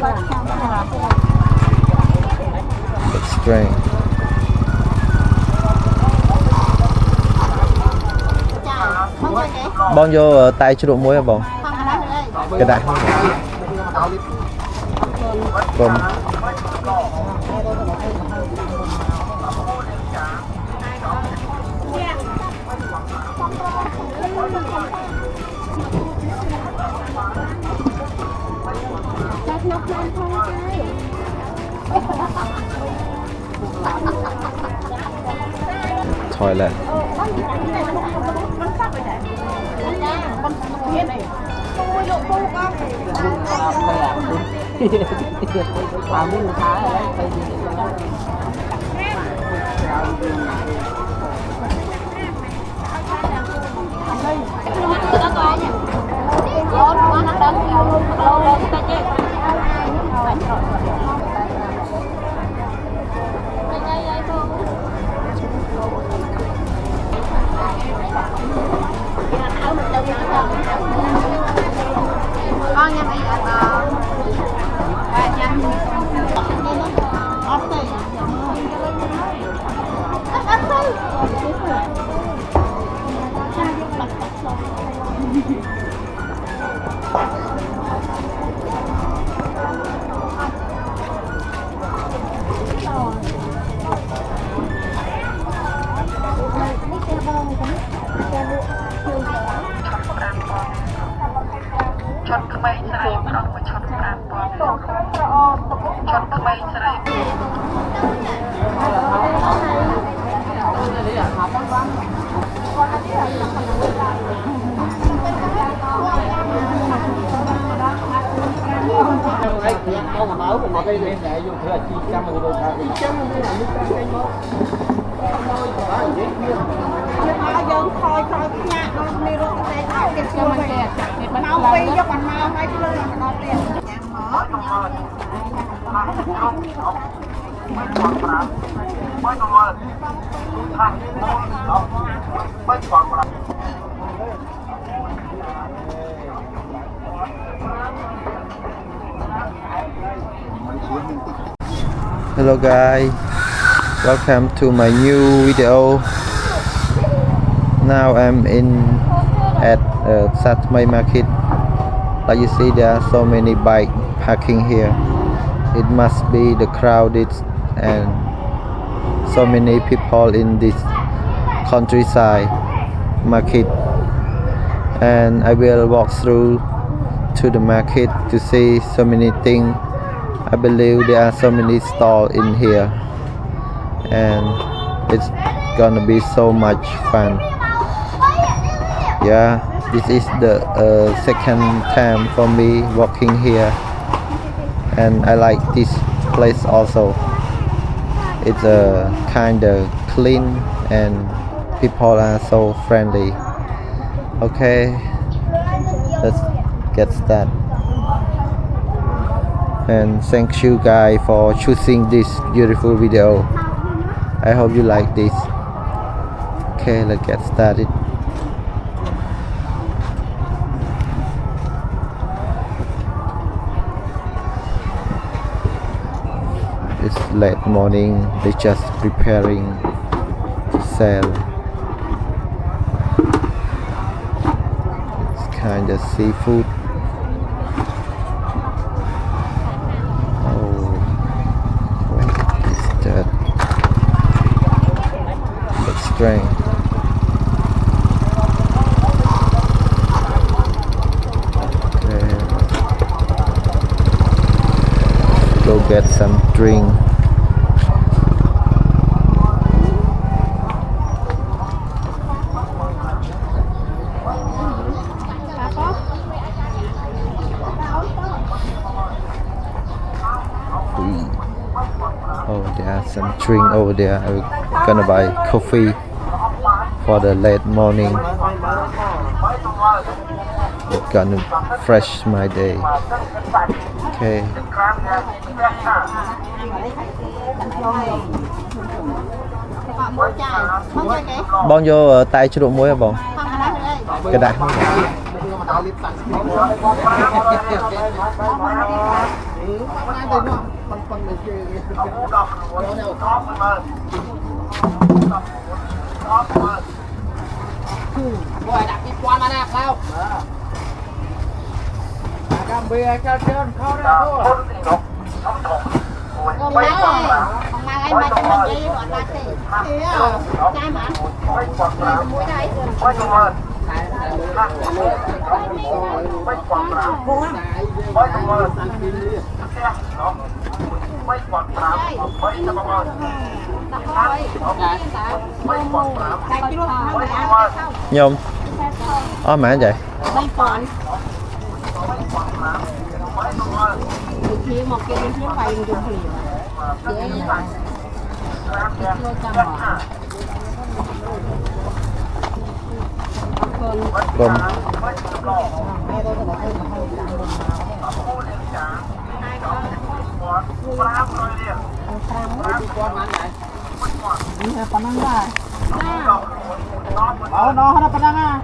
It's strange. Bon vô tay chưa đủ muối hả bon? Cái đại cơm toilet. Con nha mẹ Hello guys, welcome to my new video. Now I'm at Satmai market. Like you see, there are so many bike parking here. It must be the crowded and so many people in this countryside market. And I will walk through to the market to see so many things. I believe there are so many stalls in here and it's gonna be so much fun. Yeah, this is the second time for me walking here and I like this place also. It's kind of clean and people are so friendly. Okay, let's get started. And thank you guys for choosing this beautiful video. I hope you like this. Okay, let's get started. It's late morning, they just preparing to sell. It's kind of seafood. Strange. Okay. Go get some drink. Oh, there are some drink over there. I'm gonna buy coffee for the late morning. It's gonna fresh my day. Okay. Bon vô tay chưa đủ muối hả bon? Cái đại Rồi đặt cái quan mà nè sao? Cầm bia cho trơn khó ra thôi. Còn má này, còn má anh ba trăm mấy giây bọn ba tỷ. Thế à? Trai mà. Mũi đây. Nhung. Mẹ vậy. Bánh còn. Khi một cái đi phía vay dùng thì dễ Gồm nó ada pedang.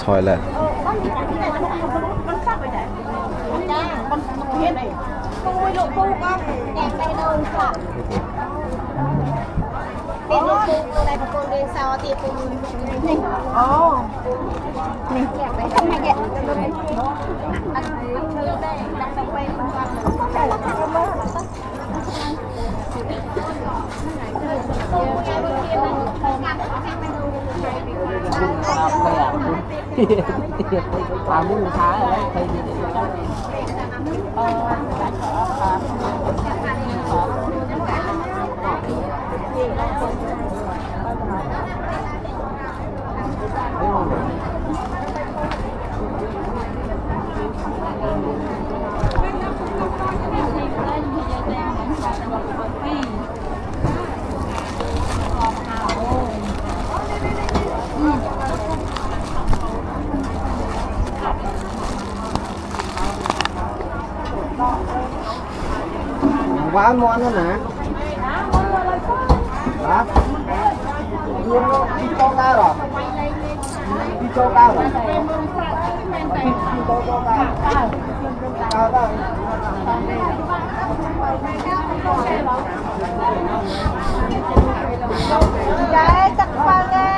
toilet. Cui lộ cu con, kèm đây đâu sợ. Tiền lộ cu, tôi đây một con lên sau tiền cu. Ồ. Này kèm đây không hay vậy. Đặt đây, đặt trong quay không quan. Làm muốn thái rồi đấy thì quá ngon nữa nè. Hả? Đi cho cao rồi. Đi cho cao rồi. Đi cho cao. Cao đó. Đấy, chắc bằng ấy.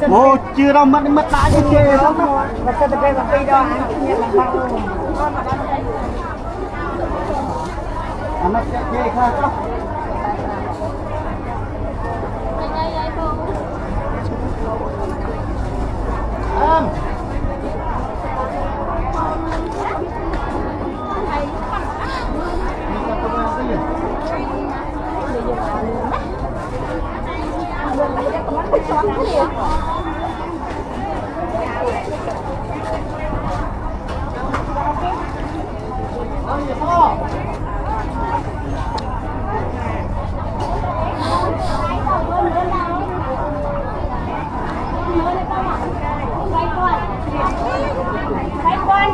Một chưa đâu mất mất đã chứ chê lắm. Mà sao tụi bay mà đi đâu ăn như là bao luôn. Mất chê khác lắm.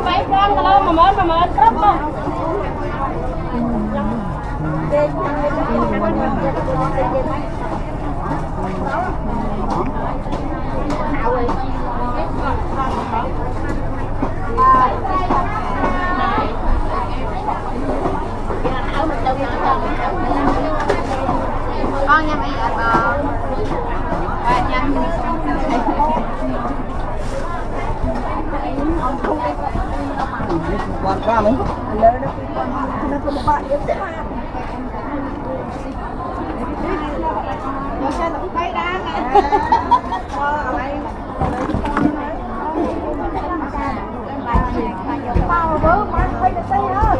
Váy con kalau mà mến rất không. Con nha mẹ con. Nha. Quan qua mấy. Nó không bạn giúp thế mà. Rồi sao nó cũng thấy đá nè. Bao bữa mà thấy được tay nữa.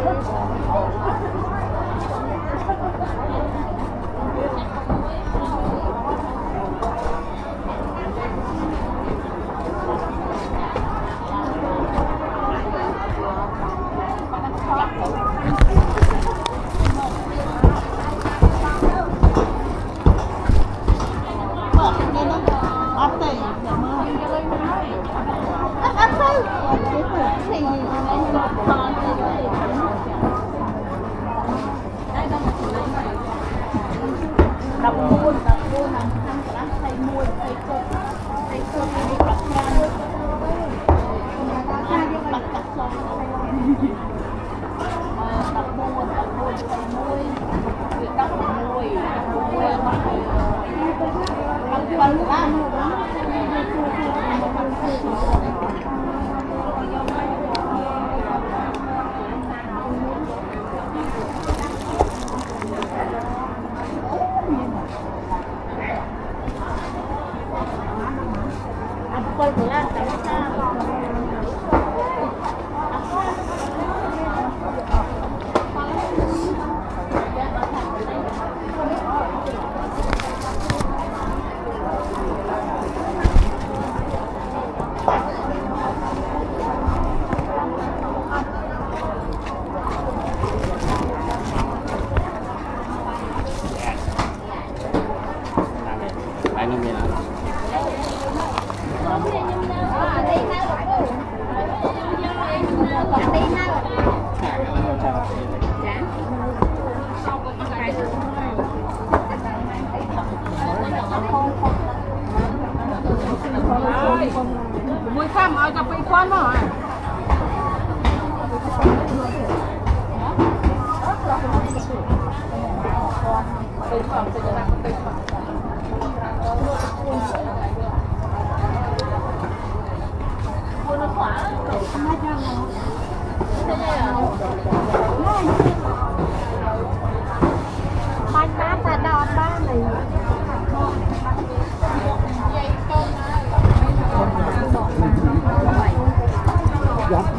Mùi khăm ở cà phê khoan mà.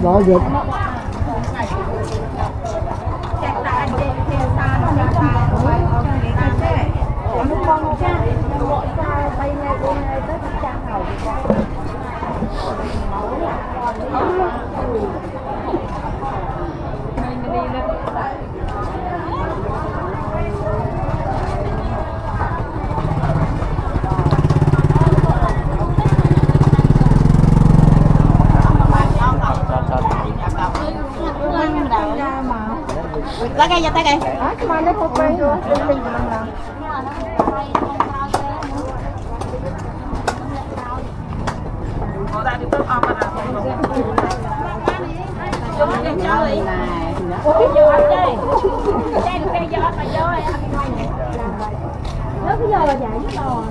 Đó được. Lá cây, tay cây. Mà nó một bên rồi, mình bằng lòng. Nó cái giờ là dài nhất rồi.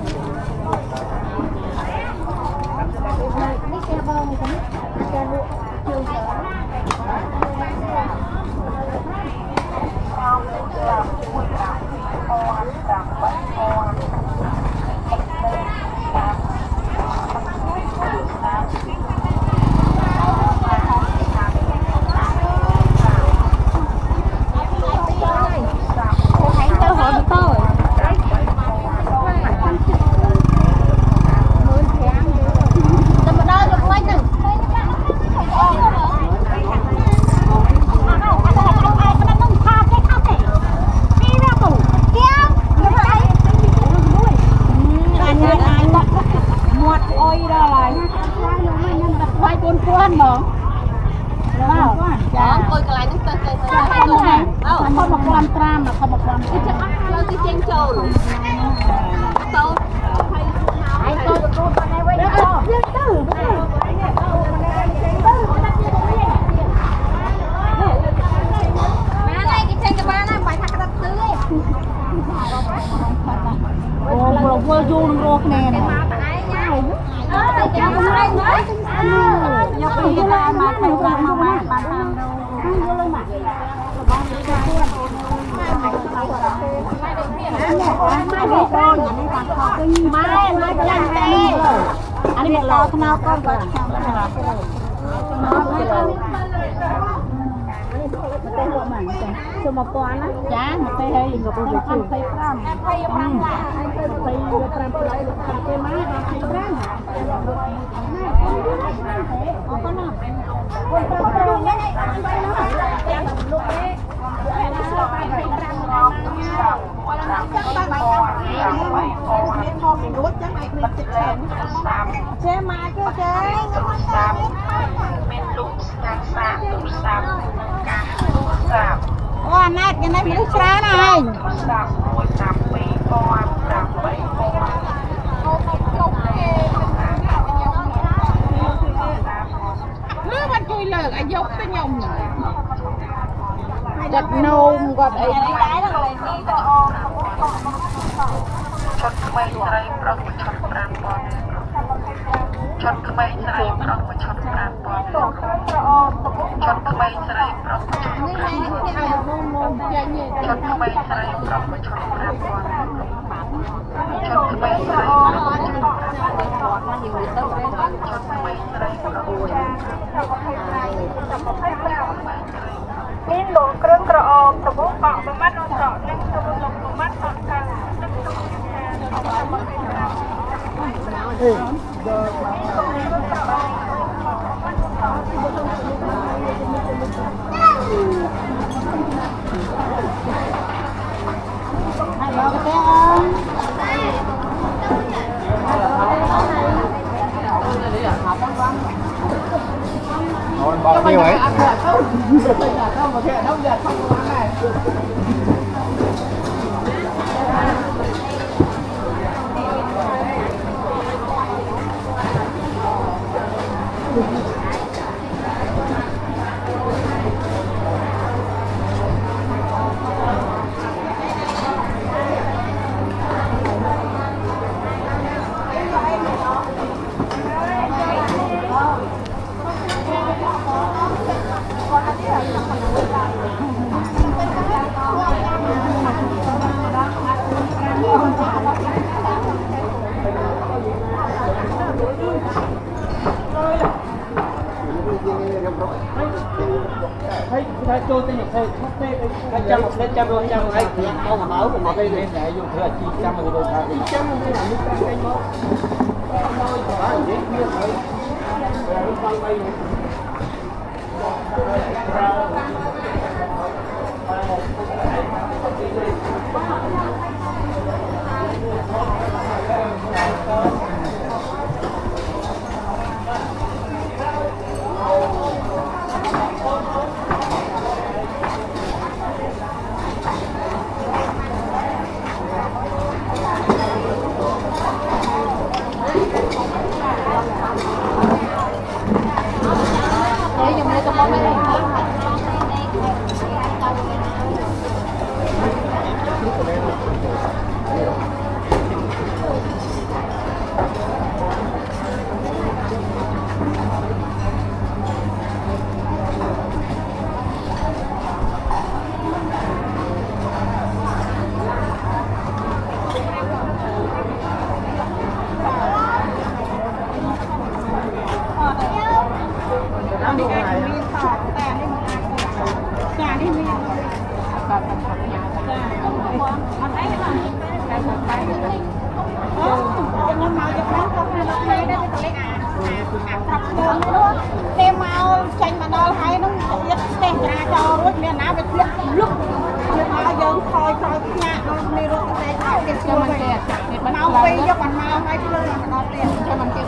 ôi đó là quay buôn buôn mà dạ coi cái này nó không một con tram mà không một con chơi cái chen trâu tao ai coi con này quay đó vừa vô luôn nè nè anh biết lo nào con cho một con á, giá một cây hay một con cây cây pram, cây pram cây má cây pram, con nào, chế má chứ chế ô nát cái này mới ra này nướcมันchui lợn ai dốc tới nhung gật nôm gật ấy chọn cái máy sợi prong mà chọn prang bom chọn cái máy sợi prong mà chọn prang bom chọn cái máy sợi prong mà chọn prang bom chọn cái máy sợi prong mà chọn prang bom chọn cái máy sợi prongមានលោកគ្រឿងក្រអូបតបបកប្រមាត់អត់ស្រកនឹងទៅលោកប្រមាត់អត់កាំងទឹកទៅbao nhiêu ấy Hãy cho tôi một thôi, trăm rồi ấy, không mà máu của nó đây lên để dùng thừa chi trăm rồi đôi ta, trăm rồi là nước canh máu, đôi đó dễ biết rồi, lúc bay bay đem mau tranh mà đo hay nó sẽ ra cho lúc miền Nam được lúc mà dân thôi nhà nó đi rồi cái mau quay cho còn mau hay luôn mà nó tiền cho mình tiền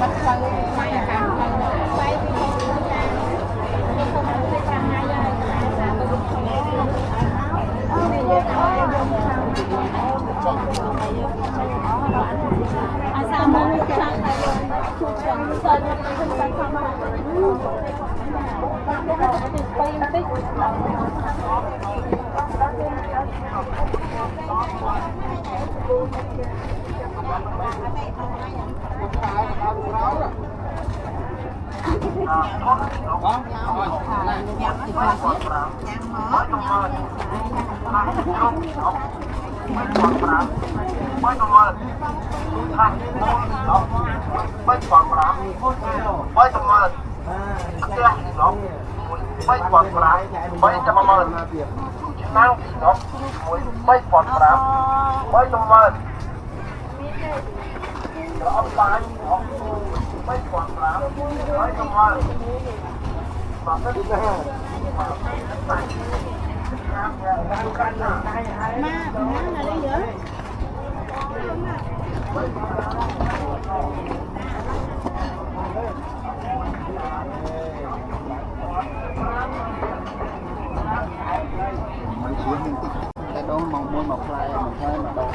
cái đó mong muốn một fly một hơi mà đâu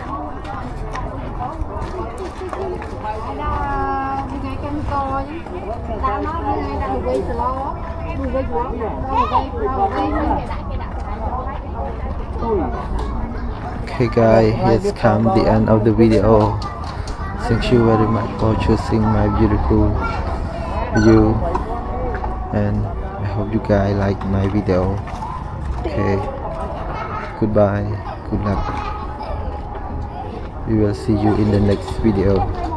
là như ngày kem co chứ ta nói như ngày đang gây sờ lo gây quá Okay guys, here's come the end of the video. Thank you very much for choosing my beautiful view, and I hope you guys like my video. Okay, goodbye, good luck. We will see you in the next video.